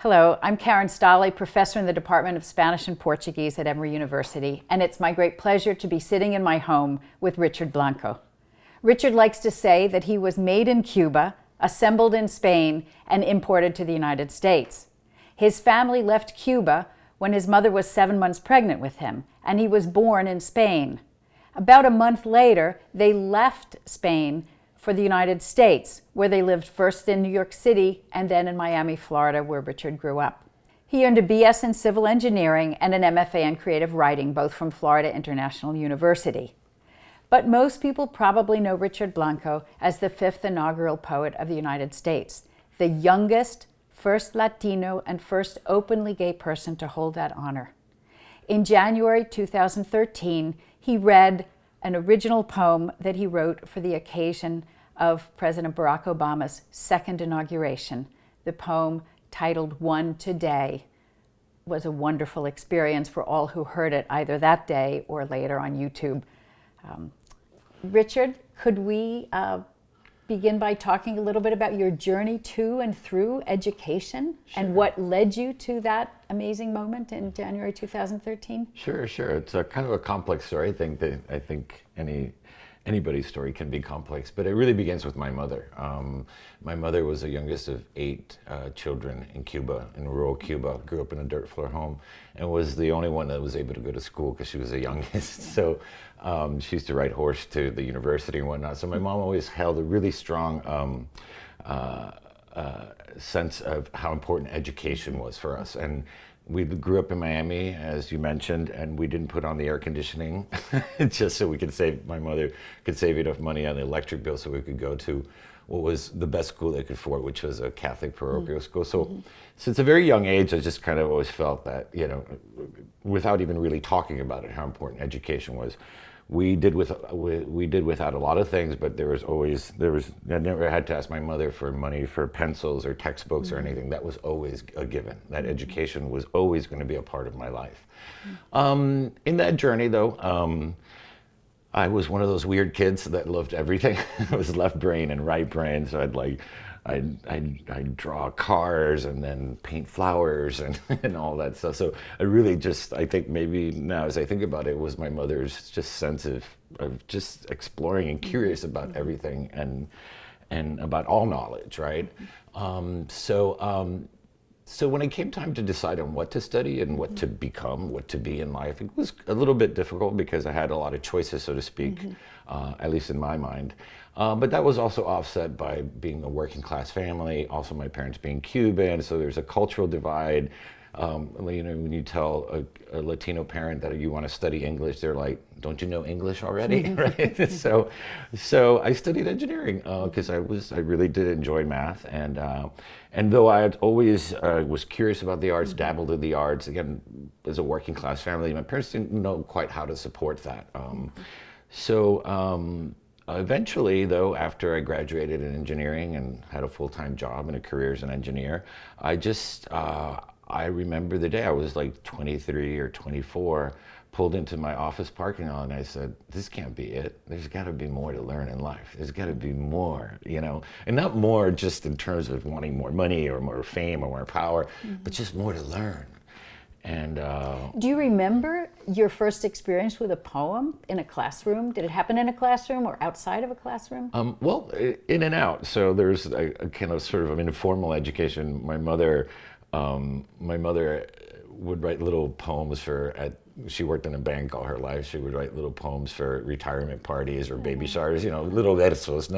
Hello, I'm Karen Stolley, professor in the Department of Spanish and Portuguese at Emory University, and it's my great pleasure to be sitting in my home with Richard Blanco. Richard likes to say that he was made in Cuba, assembled in Spain, and imported to the United States. His family left Cuba when his mother was 7 months pregnant with him, and he was born in Spain. About a month later, they left Spain for the United States, where they lived first in New York City and then in Miami, Florida, where Richard grew up. He earned a BS in civil engineering and an MFA in creative writing, both from Florida International University. But most people probably know Richard Blanco as the 5th inaugural poet of the United States, the youngest, first Latino, and first openly gay person to hold that honor. In January 2013, he read an original poem that he wrote for the occasion of President Barack Obama's second inauguration. The poem, titled One Today, was a wonderful experience for all who heard it either that day or later on YouTube. Richard, could we begin by talking a little bit about your journey to and through education? Sure. And what led you to that amazing moment in January 2013? Sure. It's a kind of a complex story. I think anybody's story can be complex, but it really begins with my mother. My mother was the youngest of 8 children in Cuba, in rural Cuba. Grew up in a dirt floor home, and was the only one that was able to go to school because she was the youngest. So she used to ride horse to the university and whatnot. So my mom always held a really strong sense of how important education was for us. And we grew up in Miami, as you mentioned, and we didn't put on the air conditioning just so we could my mother could save enough money on the electric bill so we could go to what was the best school they could afford, which was a Catholic parochial school. So since a very young age, I just kind of always felt that, without even really talking about it, how important education was. We did without a lot of things, but I never had to ask my mother for money for pencils or textbooks or anything. That was always a given. That education was always going to be a part of my life. In that journey, though, I was one of those weird kids that loved everything. I was left brain and right brain, so I'd draw cars and then paint flowers and all that stuff. So I think maybe now as I think about it, it was my mother's just sense of just exploring and curious about everything and about all knowledge, right? So when it came time to decide on what to study and what to become, what to be in life, it was a little bit difficult because I had a lot of choices, so to speak, at least in my mind. But that was also offset by being a working class family, also my parents being Cuban, so there's a cultural divide. When you tell a Latino parent that you want to study English, they're like, "Don't you know English already?" Right? So I studied engineering because I really did enjoy math, and though I had always was curious about the arts, dabbled in the arts. Again, as a working class family, my parents didn't know quite how to support that. Eventually, though, after I graduated in engineering and had a full-time job and a career as an engineer, I remember the day I was like 23 or 24, pulled into my office parking lot, and I said, "This can't be it. There's got to be more to learn in life. There's got to be more, and not more just in terms of wanting more money or more fame or more power, but just more to learn." And do you remember your first experience with a poem in a classroom? Did it happen in a classroom or outside of a classroom? Well, in and out. So there's a kind of sort of an informal education. My mother would write little poems she worked in a bank all her life. She would write little poems for retirement parties or baby showers, little versos,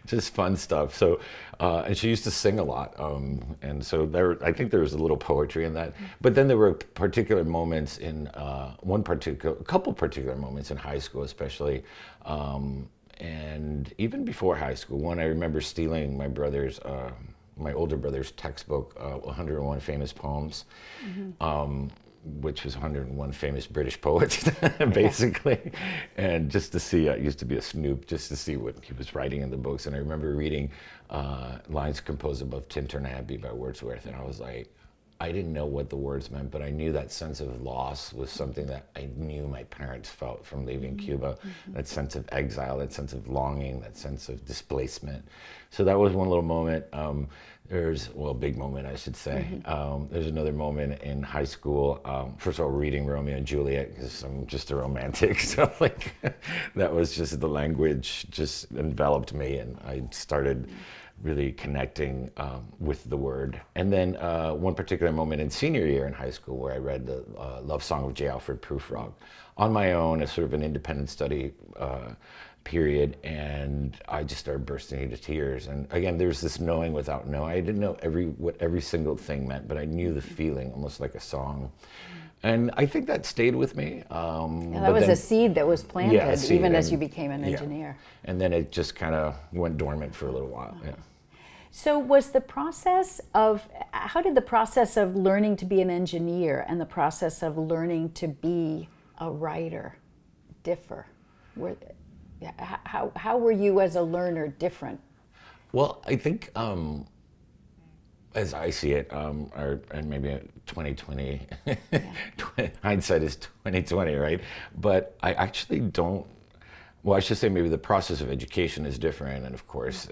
just fun stuff. So, and she used to sing a lot. And so I think there was a little poetry in that. But then there were particular moments a couple particular moments in high school, especially, and even before high school. One, I remember stealing my older brother's textbook, 101 Famous Poems, which was 101 famous British poets, basically. And just to see, I used to be a snoop, just to see what he was writing in the books. And I remember reading Lines Composed Above Tintern Abbey by Wordsworth, and I was like, I didn't know what the words meant, but I knew that sense of loss was something that I knew my parents felt from leaving Cuba. That sense of exile, that sense of longing, that sense of displacement. So that was one little moment. A big moment, I should say. There's another moment in high school. First of all, reading Romeo and Juliet, because I'm just a romantic. So like, that was just the language just enveloped me, and I started really connecting with the word. And then one particular moment in senior year in high school where I read the love song of J. Alfred Prufrock on my own as sort of an independent study period, and I just started bursting into tears. And again, there's this knowing without knowing. I didn't know what every single thing meant, but I knew the feeling, almost like a song. And I think that stayed with me. That was a seed that was planted, even as you became an engineer. And then it just kind of went dormant for a little while. Yeah. So how did the process of learning to be an engineer and the process of learning to be a writer differ? How were you as a learner different? Well, I think as I see it, and maybe 2020, hindsight is 2020, right? But I actually don't. Well, I should say maybe the process of education is different, and of course,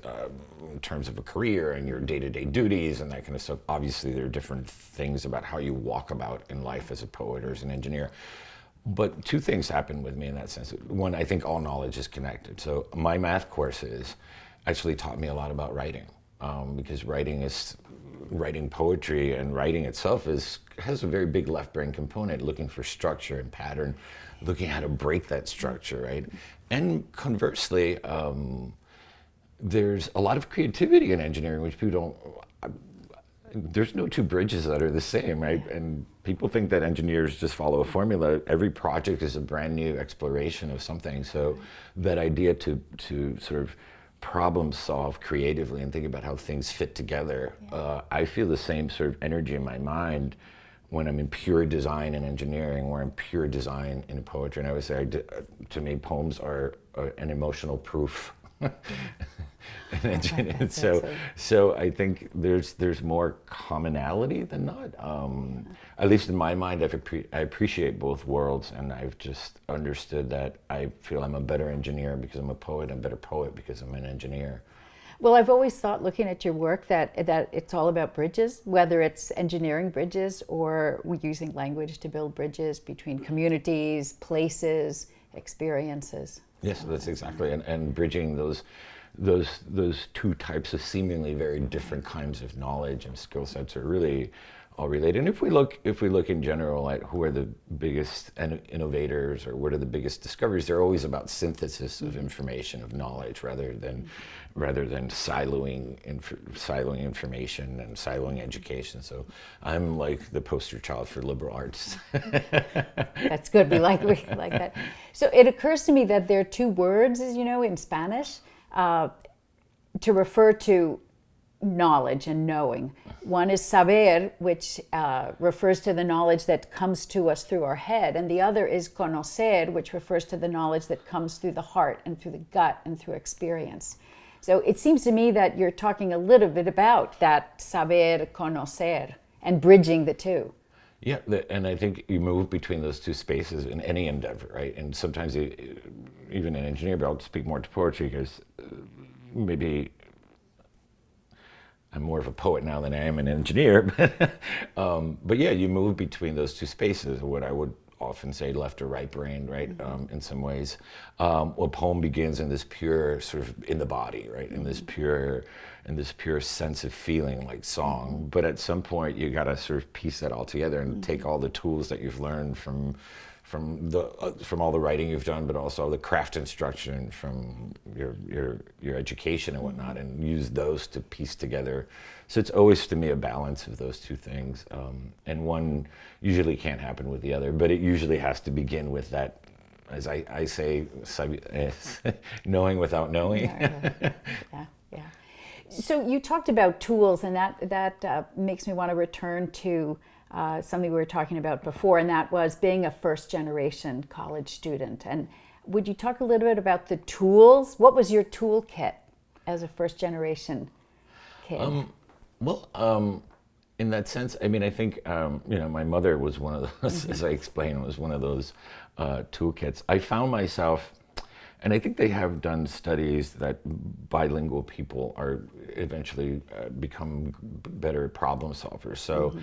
in terms of a career and your day-to-day duties and that kind of stuff, obviously there are different things about how you walk about in life as a poet or as an engineer. But two things happened with me in that sense. One, I think all knowledge is connected. So my math courses actually taught me a lot about writing, because writing poetry and writing itself has a very big left brain component, looking for structure and pattern, looking how to break that structure, right? And conversely, there's a lot of creativity in engineering, which people don't. There's no two bridges that are the same, right? And people think that engineers just follow a formula. Every project is a brand new exploration of something. So that idea to sort of problem solve creatively and think about how things fit together, I feel the same sort of energy in my mind when I'm in pure design and engineering, or in pure design in poetry. And I would say, to me, poems are an emotional proof. So I think there's more commonality than not. At least in my mind, I appreciate both worlds, and I've just understood that I feel I'm a better engineer because I'm a poet, and a better poet because I'm an engineer. Well, I've always thought, looking at your work, that it's all about bridges, whether it's engineering bridges or using language to build bridges between communities, places, experiences. Yes, that's exactly, and bridging those two types of seemingly very different kinds of knowledge and skill sets are really all related. And if we look in general at who are the biggest innovators or what are the biggest discoveries, they're always about synthesis of information, of knowledge, rather than siloing information and siloing education. So I'm like the poster child for liberal arts. That's good. We like that. So it occurs to me that there are two words, as you know, in Spanish to refer to knowledge and knowing. One is saber, which refers to the knowledge that comes to us through our head, and the other is conocer, which refers to the knowledge that comes through the heart and through the gut and through experience. So it seems to me that you're talking a little bit about that saber, conocer, and bridging the two. Yeah, and I think you move between those two spaces in any endeavor, right? And sometimes, even an engineer, but I'll speak more to poetry because maybe I'm more of a poet now than I am an engineer. But yeah, you move between those two spaces, what I would often say left or right brain, right? In some ways. A poem begins in this pure sort of in the body, right? In this pure sense of feeling like song. But at some point you gotta sort of piece that all together and take all the tools that you've learned from all the writing you've done, but also the craft instruction from your education and whatnot, and use those to piece together. So it's always, to me, a balance of those two things, and one usually can't happen with the other, but it usually has to begin with that, as I say, knowing without knowing. Yeah. So you talked about tools, and that makes me want to return to something we were talking about before, and that was being a first-generation college student. And would you talk a little bit about the tools? What was your toolkit as a first-generation kid? in that sense, I mean, I think, my mother was one of those, as I explained, was one of those toolkits. I found myself, and I think they have done studies that bilingual people are eventually become better problem solvers. So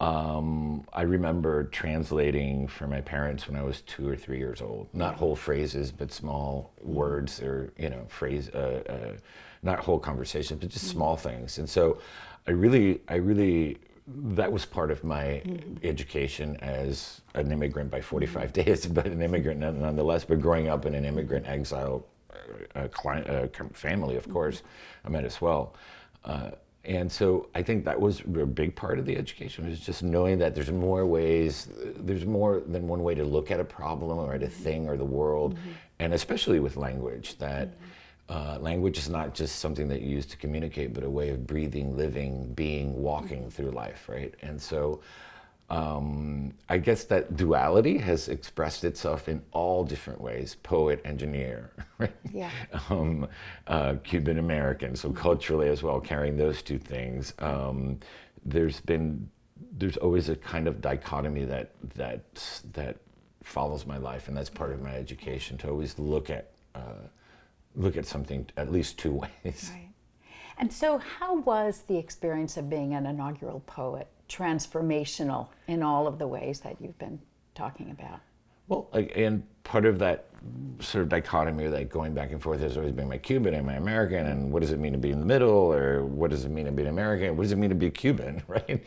I remember translating for my parents when I was 2 or 3 years old, not whole phrases, but small words or, not whole conversations, but just small things. And so I really, that was part of my education as an immigrant by 45 days, but an immigrant nonetheless, but growing up in an immigrant exile family, of course, I might as well. And so I think that was a big part of the education, was just knowing that there's more than one way to look at a problem or at a thing or the world, and especially with language, that language is not just something that you use to communicate, but a way of breathing, living, being, walking through life, right? And so I guess that duality has expressed itself in all different ways: poet, engineer, right? Yeah. Cuban American, so culturally as well, carrying those two things. There's always a kind of dichotomy that follows my life, and that's part of my education, to always look at something at least two ways. Right. And so how was the experience of being an inaugural poet transformational in all of the ways that you've been talking about? Well, and part of that sort of dichotomy, or that going back and forth, has always been my Cuban and my American, and what does it mean to be in the middle, or what does it mean to be an American, what does it mean to be Cuban, right?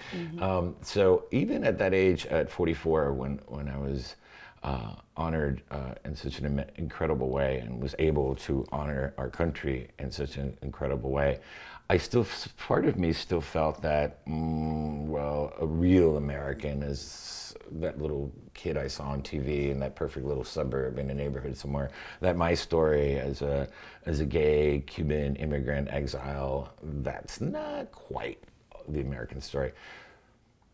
So even at that age, at 44, when I was honored in such an incredible way, and was able to honor our country in such an incredible way, part of me still felt that, a real American is that little kid I saw on TV in that perfect little suburb in a neighborhood somewhere. That my story as a gay Cuban immigrant exile, that's not quite the American story.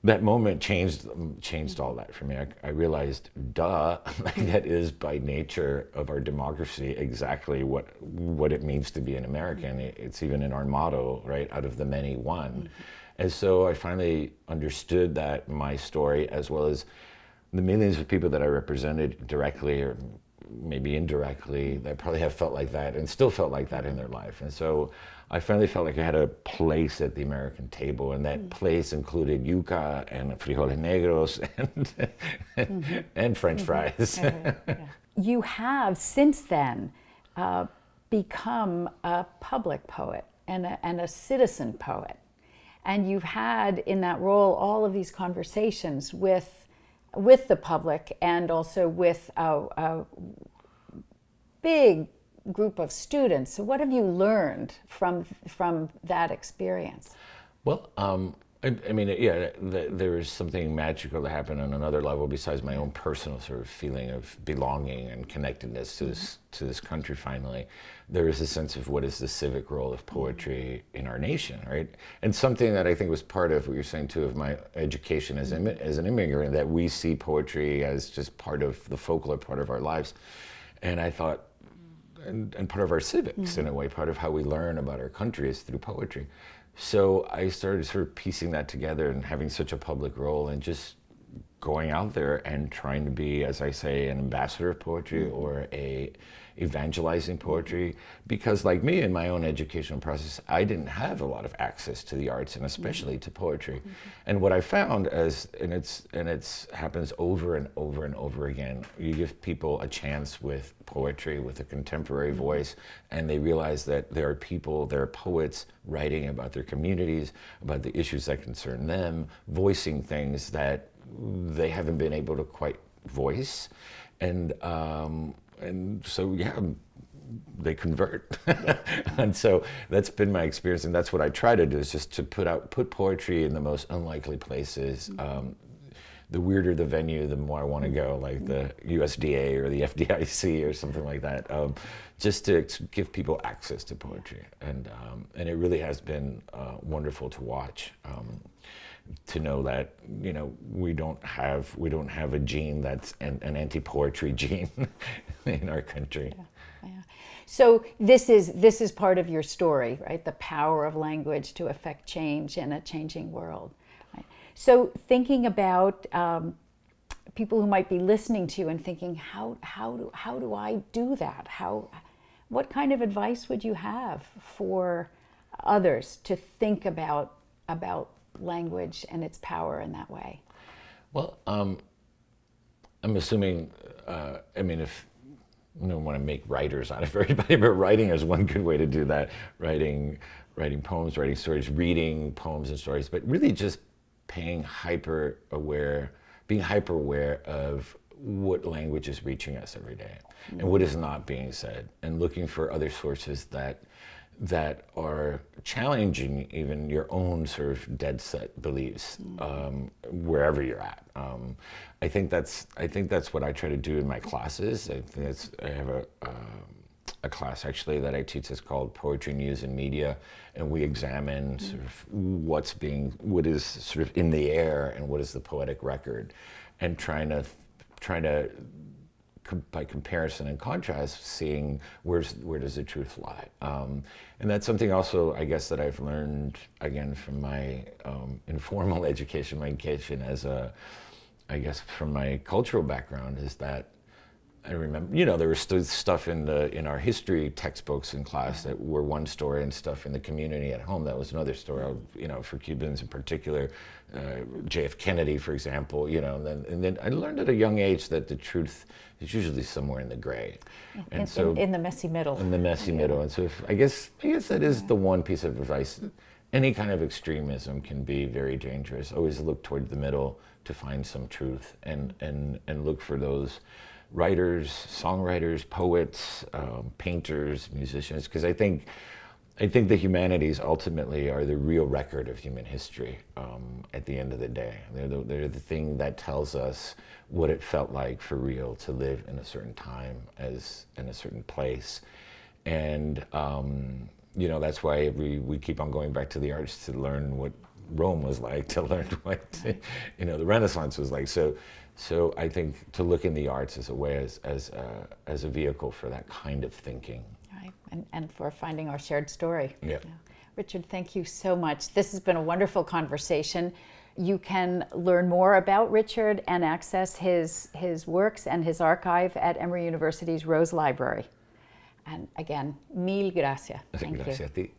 That moment changed all that for me. I realized, that is by nature of our democracy exactly what it means to be an American. It's even in our motto, right? Out of the many, one. And so I finally understood that my story, as well as the millions of people that I represented directly or maybe indirectly, that probably have felt like that and still felt like that in their life. And so I finally felt like I had a place at the American table, and that place included yuca and frijoles negros and French fries. You have since then become a public poet and a citizen poet. And you've had in that role all of these conversations with the public, and also with a big group of students. So what have you learned from that experience? Well, there is something magical that happened on another level besides my own personal sort of feeling of belonging and connectedness to this country. Finally, there is a sense of what is the civic role of poetry in our nation, right? And something that I think was part of what you're saying too, of my education as an immigrant, that we see poetry as just part of the folklore, part of our lives. And I thought, and part of our civics in a way, part of how we learn about our country is through poetry. So I started sort of piecing that together, and having such a public role, and just going out there and trying to be, as I say, an ambassador of poetry, or a evangelizing poetry, because like me, in my own educational process, I didn't have a lot of access to the arts, and especially to poetry. And what I found and it's happens over and over and over again, you give people a chance with poetry, with a contemporary voice, and they realize that there are poets writing about their communities, about the issues that concern them, voicing things that they haven't been able to quite voice. And so, they convert. And so that's been my experience, and that's what I try to do, is just to put poetry in the most unlikely places, the weirder the venue, the more I want to go, like the USDA or the FDIC or something like that, just to give people access to poetry. And it really has been wonderful to watch. To know that, you know, we don't have a gene that's an anti-poetry gene in our country. Yeah. Yeah. So this is part of your story, right? The power of language to affect change in a changing world. Right? So thinking about people who might be listening to you and thinking, how do I do that? What kind of advice would you have for others to think about language and its power in that way? Well, I'm assuming, I mean, if I don't want to make writers out of everybody, but writing is one good way to do that. Writing poems, writing stories, reading poems and stories, but really just being hyper aware of what language is reaching us every day and what is not being said, and looking for other sources that are challenging even your own sort of dead set beliefs, wherever you're at. I think that's what I try to do in my classes. I have a class actually that I teach that's called Poetry, News, and Media, and we examine sort of what is sort of in the air and what is the poetic record, and trying to by comparison and contrast, seeing where does the truth lie, and that's something also, I guess, that I've learned again from my informal education, my education I guess from my cultural background, is that I remember, you know, there was stuff in our history textbooks in class that were one story, and stuff in the community at home that was another story. You know, for Cubans in particular, J.F. Kennedy, for example. You know, and then I learned at a young age that the truth is usually somewhere in the gray, and so in the messy middle. In the messy middle, and so I guess that is the one piece of advice. Any kind of extremism can be very dangerous. Always look toward the middle to find some truth, and look for those writers, songwriters, poets, painters, musicians, because I think the humanities ultimately are the real record of human history. At the end of the day, they're the thing that tells us what it felt like for real to live in a certain time, as in a certain place, and you know, that's why we keep on going back to the arts to learn what Rome was like, to learn what you know, the Renaissance was like. So I think to look in the arts as a way, as a vehicle for that kind of thinking. Right, and for finding our shared story. Yeah. Richard, thank you so much. This has been a wonderful conversation. You can learn more about Richard and access his works and his archive at Emory University's Rose Library. And again, mil gracias. Thank you. Gracias a ti.